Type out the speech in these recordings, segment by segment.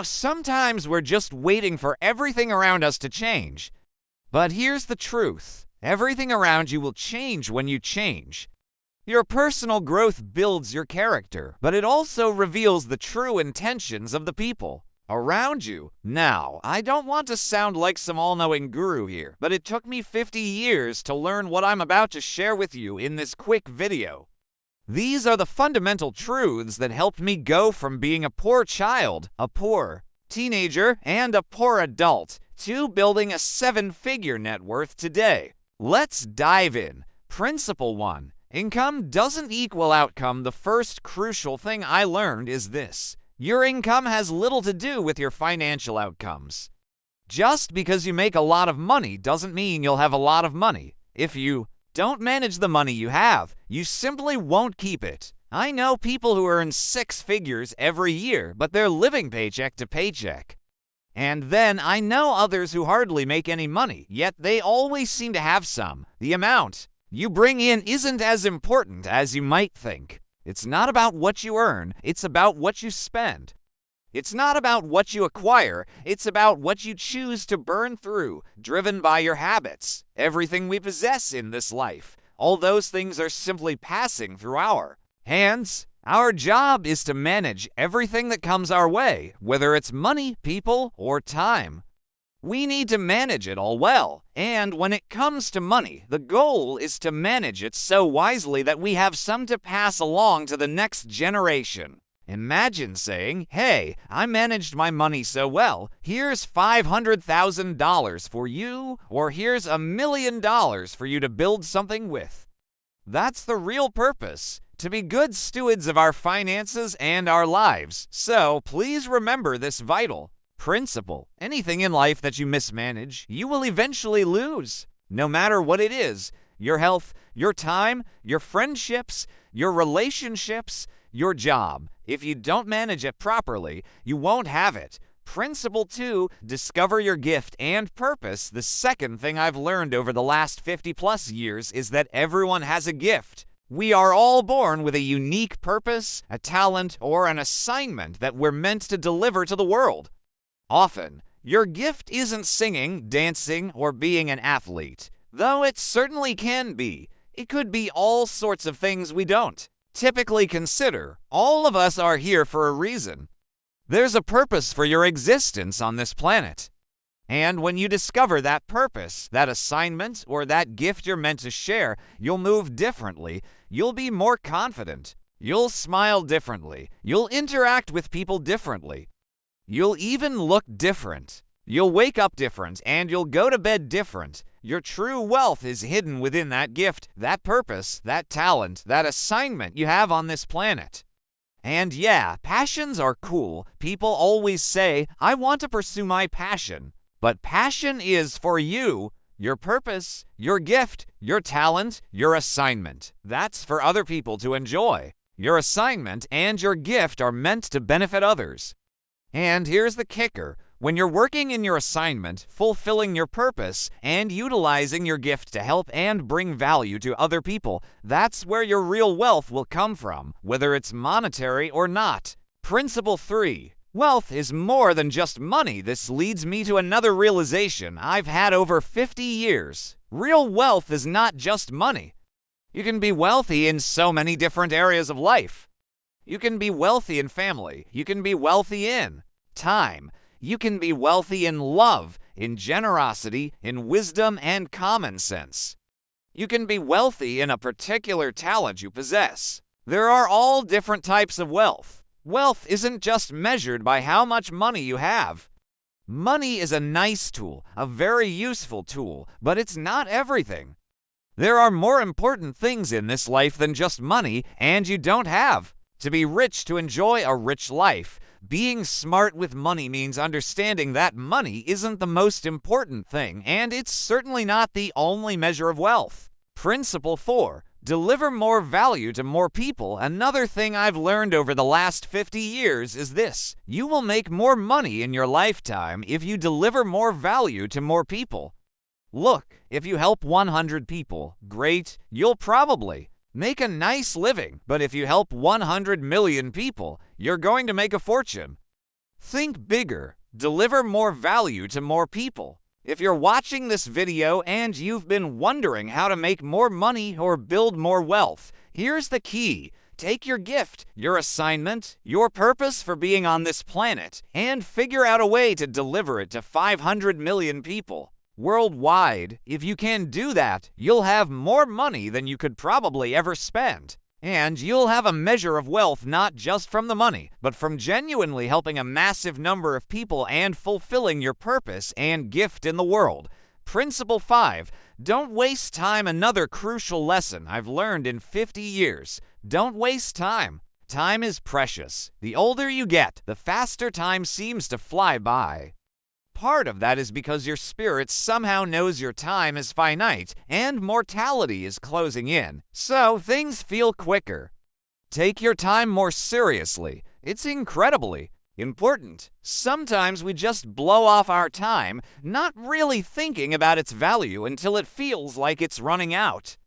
Sometimes we're just waiting for everything around us to change. But here's the truth. Everything around you will change when you change. Your personal growth builds your character, but it also reveals the true intentions of the people around you. Now, I don't want to sound like some all-knowing guru here, but it took me 50 years to learn what I'm about to share with you in this quick video. These are the fundamental truths that helped me go from being a poor child, a poor teenager, and a poor adult to building a 7-figure net worth today. Let's dive in. Principle 1. Income doesn't equal outcome. The first crucial thing I learned is this. Your income has little to do with your financial outcomes. Just because you make a lot of money doesn't mean you'll have a lot of money. If you don't manage the money you have, you simply won't keep it. I know people who earn 6 figures every year, but they're living paycheck to paycheck. And then I know others who hardly make any money, yet they always seem to have some. The amount you bring in isn't as important as you might think. It's not about what you earn, it's about what you spend. It's not about what you acquire, it's about what you choose to burn through, driven by your habits. Everything we possess in this life, all those things are simply passing through our hands. Our job is to manage everything that comes our way, whether it's money, people, or time. We need to manage it all well, and when it comes to money, the goal is to manage it so wisely that we have some to pass along to the next generation. Imagine saying, hey, I managed my money so well, here's $500,000 for you, or here's $1 million for you to build something with. That's the real purpose, to be good stewards of our finances and our lives. So please remember this vital principle. Anything in life that you mismanage, you will eventually lose. No matter what it is, your health, your time, your friendships, your relationships, your job. If you don't manage it properly, you won't have it. Principle 2, discover your gift and purpose. The second thing I've learned over the last 50+ years is that everyone has a gift. We are all born with a unique purpose, a talent, or an assignment that we're meant to deliver to the world. Often, your gift isn't singing, dancing, or being an athlete, though it certainly can be. It could be all sorts of things we don't typically consider. All of us are here for a reason. There's a purpose for your existence on this planet. And when you discover that purpose, that assignment, or that gift you're meant to share, you'll move differently. You'll be more confident. You'll smile differently. You'll interact with people differently. You'll even look different. You'll wake up different, and you'll go to bed different. Your true wealth is hidden within that gift, that purpose, that talent, that assignment you have on this planet. And yeah, passions are cool. People always say, I want to pursue my passion. But passion is for you, your purpose, your gift, your talent, your assignment. That's for other people to enjoy. Your assignment and your gift are meant to benefit others. And here's the kicker. When you're working in your assignment, fulfilling your purpose, and utilizing your gift to help and bring value to other people, that's where your real wealth will come from, whether it's monetary or not. Principle 3. Wealth is more than just money. This leads me to another realization I've had over 50 years. Real wealth is not just money. You can be wealthy in so many different areas of life. You can be wealthy in family. You can be wealthy in time. You can be wealthy in love, in generosity, in wisdom, and common sense. You can be wealthy in a particular talent you possess. There are all different types of wealth. Wealth isn't just measured by how much money you have. Money is a nice tool, a very useful tool, but it's not everything. There are more important things in this life than just money, and you don't have to be rich to enjoy a rich life. Being smart with money means understanding that money isn't the most important thing, and it's certainly not the only measure of wealth. Principle 4. Deliver more value to more people. Another thing I've learned over the last 50 years is this. You will make more money in your lifetime if you deliver more value to more people. Look, if you help 100 people, great, you'll probably make a nice living, but if you help 100 million people, you're going to make a fortune. Think bigger. Deliver more value to more people. If you're watching this video and you've been wondering how to make more money or build more wealth, here's the key. Take your gift, your assignment, your purpose for being on this planet, and figure out a way to deliver it to 500 million people worldwide. If you can do that, you'll have more money than you could probably ever spend. And you'll have a measure of wealth not just from the money, but from genuinely helping a massive number of people and fulfilling your purpose and gift in the world. Principle 5. Don't waste time. Another crucial lesson I've learned in 50 years. Don't waste time. Time is precious. The older you get, the faster time seems to fly by. Part of that is because your spirit somehow knows your time is finite and mortality is closing in, so things feel quicker. Take your time more seriously. It's incredibly important. Sometimes we just blow off our time, not really thinking about its value until it feels like it's running out.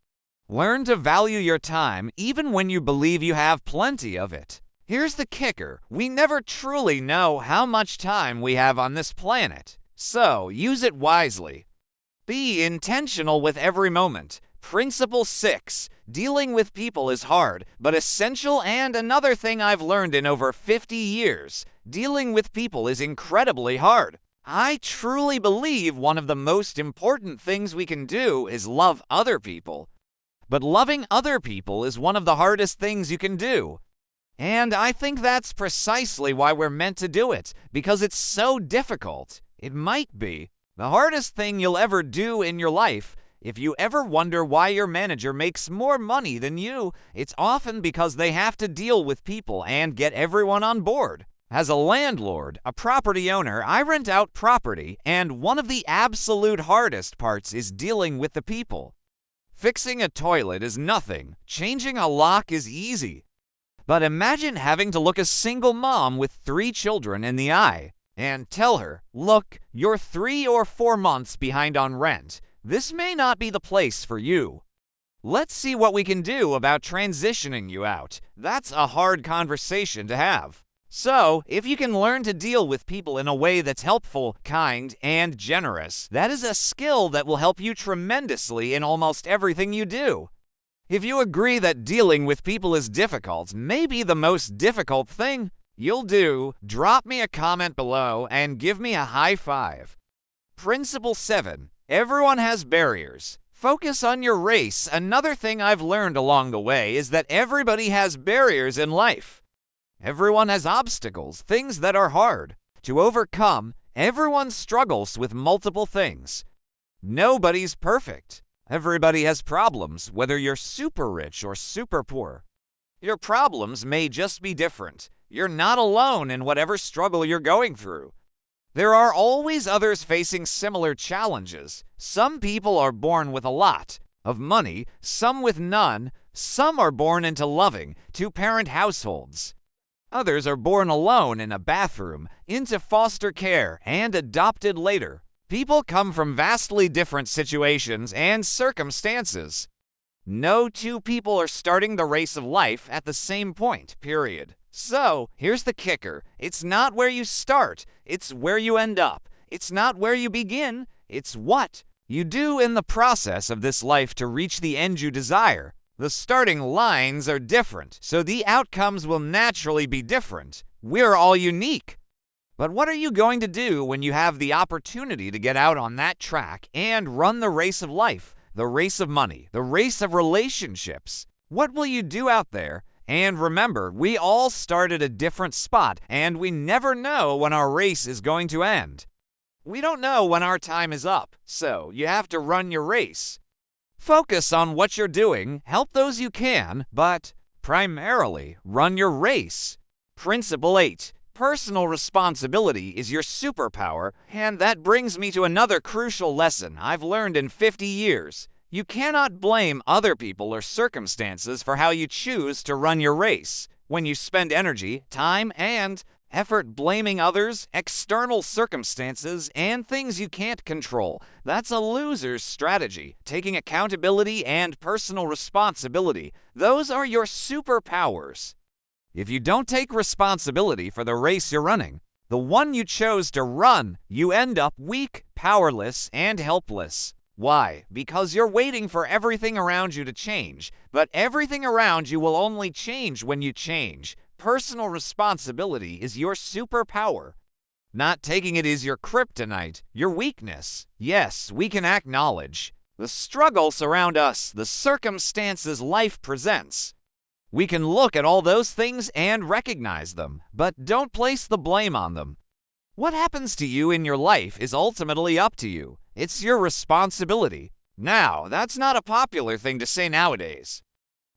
Learn to value your time even when you believe you have plenty of it. Here's the kicker. We never truly know how much time we have on this planet, so use it wisely. Be intentional with every moment. Principle 6. Dealing with people is hard, but essential, and another thing I've learned in over 50 years. Dealing with people is incredibly hard. I truly believe one of the most important things we can do is love other people. But loving other people is one of the hardest things you can do. And I think that's precisely why we're meant to do it, because it's so difficult. It might be the hardest thing you'll ever do in your life. If you ever wonder why your manager makes more money than you, it's often because they have to deal with people and get everyone on board. As a landlord, a property owner, I rent out property, and one of the absolute hardest parts is dealing with the people. Fixing a toilet is nothing. Changing a lock is easy. But imagine having to look a single mom with 3 children in the eye and tell her, look, you're 3 or 4 months behind on rent. This may not be the place for you. Let's see what we can do about transitioning you out. That's a hard conversation to have. So, if you can learn to deal with people in a way that's helpful, kind, and generous, that is a skill that will help you tremendously in almost everything you do. If you agree that dealing with people is difficult, maybe the most difficult thing you'll do, drop me a comment below and give me a high five. Principle 7. Everyone has barriers. Focus on your race. Another thing I've learned along the way is that everybody has barriers in life. Everyone has obstacles, things that are hard to overcome. Everyone struggles with multiple things. Nobody's perfect. Everybody has problems, whether you're super rich or super poor. Your problems may just be different. You're not alone in whatever struggle you're going through. There are always others facing similar challenges. Some people are born with a lot of money, some with none. Some are born into loving, 2-parent households. Others are born alone in a bathroom, into foster care, and adopted later. People come from vastly different situations and circumstances. No 2 people are starting the race of life at the same point, period. So, here's the kicker. It's not where you start, it's where you end up. It's not where you begin, it's what you do in the process of this life to reach the end you desire. The starting lines are different, so the outcomes will naturally be different. We're all unique. But what are you going to do when you have the opportunity to get out on that track and run the race of life, the race of money, the race of relationships? What will you do out there? And remember, we all start at a different spot, and we never know when our race is going to end. We don't know when our time is up, so you have to run your race. Focus on what you're doing, help those you can, but primarily run your race. Principle 8. Personal responsibility is your superpower, and that brings me to another crucial lesson I've learned in 50 years. You cannot blame other people or circumstances for how you choose to run your race. When you spend energy, time, and effort blaming others, external circumstances, and things you can't control, that's a loser's strategy. Taking accountability and personal responsibility, those are your superpowers. If you don't take responsibility for the race you're running, The one you chose to run, you end up weak, powerless, and helpless. Why? Because you're waiting for everything around you to change, but everything around you will only change when you change. Personal responsibility is your superpower. Not taking it is your kryptonite, your weakness. Yes, we can acknowledge the struggles surround us, the circumstances life presents. We can look at all those things and recognize them, but don't place the blame on them. What happens to you in your life is ultimately up to you. It's your responsibility. Now, that's not a popular thing to say nowadays.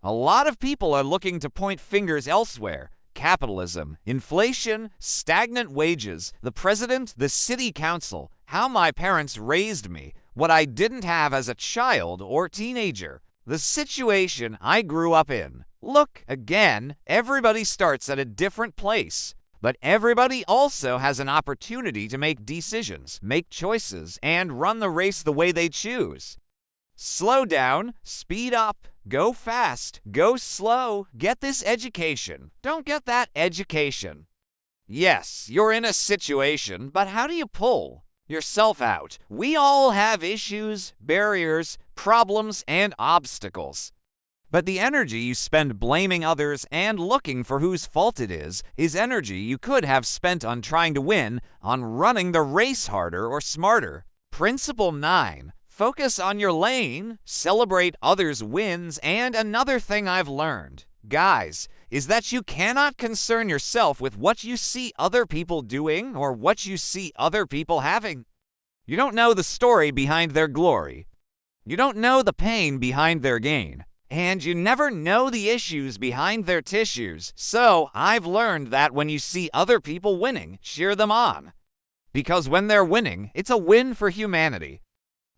A lot of people are looking to point fingers elsewhere. Capitalism, inflation, stagnant wages, the president, the city council, how my parents raised me, what I didn't have as a child or teenager, the situation I grew up in. Look, again, everybody starts at a different place, but everybody also has an opportunity to make decisions, make choices, and run the race the way they choose. Slow down, speed up, go fast, go slow, get this education. Don't get that education. Yes, you're in a situation, but how do you pull yourself out? We all have issues, barriers, problems, and obstacles. But the energy you spend blaming others and looking for whose fault it is energy you could have spent on trying to win, on running the race harder or smarter. Principle 9. Focus on your lane, celebrate others' wins, and another thing I've learned, guys, is that you cannot concern yourself with what you see other people doing or what you see other people having. You don't know the story behind their glory. You don't know the pain behind their gain. And you never know the issues behind their tissues. So I've learned that when you see other people winning, cheer them on. Because when they're winning, it's a win for humanity.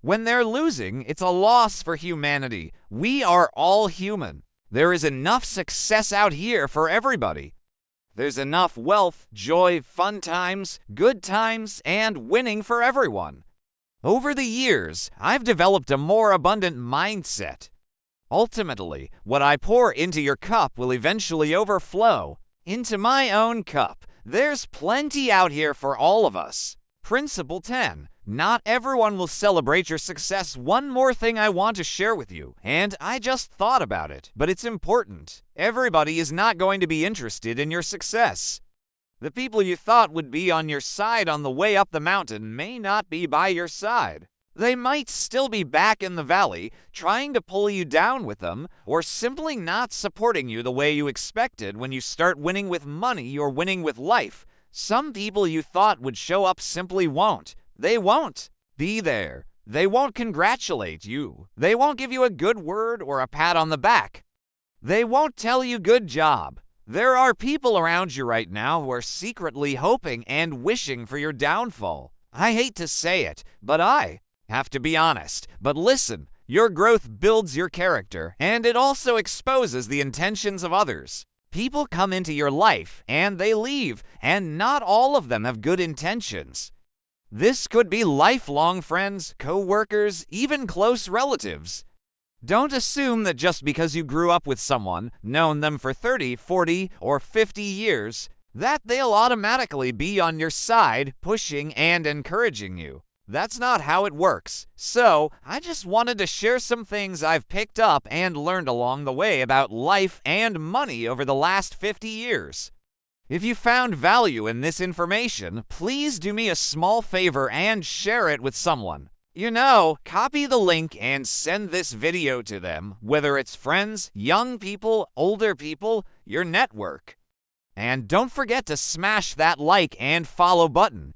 When they're losing, it's a loss for humanity. We are all human. There is enough success out here for everybody. There's enough wealth, joy, fun times, good times, and winning for everyone. Over the years, I've developed a more abundant mindset. Ultimately, what I pour into your cup will eventually overflow into my own cup. There's plenty out here for all of us. Principle 10. Not everyone will celebrate your success. One more thing I want to share with you, and I just thought about it, but it's important. Everybody is not going to be interested in your success. The people you thought would be on your side on the way up the mountain may not be by your side. They might still be back in the valley, trying to pull you down with them, or simply not supporting you the way you expected when you start winning with money or winning with life. Some people you thought would show up simply won't. They won't be there. They won't congratulate you. They won't give you a good word or a pat on the back. They won't tell you good job. There are people around you right now who are secretly hoping and wishing for your downfall. I hate to say it, but I have to be honest. But listen, your growth builds your character, and it also exposes the intentions of others. People come into your life, and they leave, and not all of them have good intentions. This could be lifelong friends, co-workers, even close relatives. Don't assume that just because you grew up with someone, known them for 30, 40, or 50 years, that they'll automatically be on your side, pushing and encouraging you. That's not how it works. So, I just wanted to share some things I've picked up and learned along the way about life and money over the last 50 years. If you found value in this information, please do me a small favor and share it with someone. You know, copy the link and send this video to them, whether it's friends, young people, older people, your network. And don't forget to smash that like and follow button.